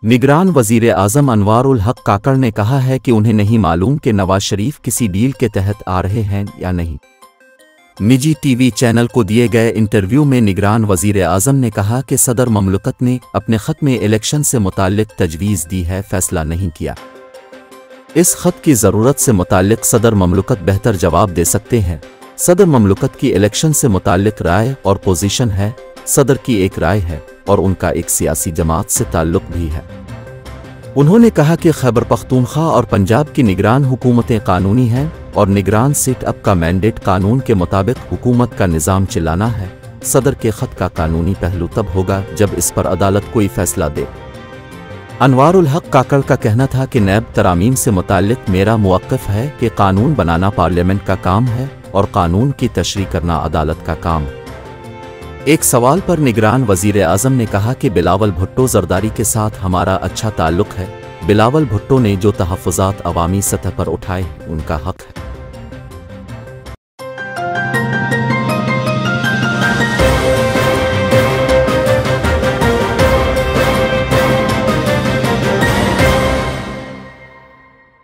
निगरान वज़ीर आज़म अनवार उल हक काकड़ ने कहा है कि उन्हें नहीं मालूम कि नवाज शरीफ किसी डील के तहत आ रहे हैं या नहीं। निजी टीवी चैनल को दिए गए इंटरव्यू में निगरान वज़ीर आज़म ने कहा कि सदर ममलकत ने अपने ख़त में इलेक्शन से मुताल्लिक तजवीज़ दी है, फैसला नहीं किया। इस ख़त की ज़रूरत से मुताल्लिक सदर ममलकत बेहतर जवाब दे सकते हैं। सदर ममलकत की इलेक्शन से मुताल्लिक राय और पोजीशन है, सदर की एक राय है और उनका एक सियासी जमात से ताल्लुक़ भी है। उन्होंने कहा कि खैबर पख्तूनख्वा और पंजाब की निगरान हुकूमतें कानूनी हैं और निगरान सेट अप का मैंडेट कानून के मुताबिक हुकूमत का निज़ाम चलाना है। सदर के ख़त का कानूनी पहलू तब होगा जब इस पर अदालत कोई फैसला दे। अनवार उल हक काकड़ का कहना था कि नैब तरामीम से मुताल्लिक मेरा मुवक्किफ़ है कि कानून बनाना पार्लियामेंट का काम है और कानून की तशरीह करना अदालत का काम है। एक सवाल पर निगरान वज़ीर आज़म ने कहा कि बिलावल भुट्टो ज़रदारी के साथ हमारा अच्छा ताल्लुक़ है। बिलावल भुट्टो ने जो तहफ़्फ़ुज़ात अवामी सतह पर उठाए उनका हक़ है।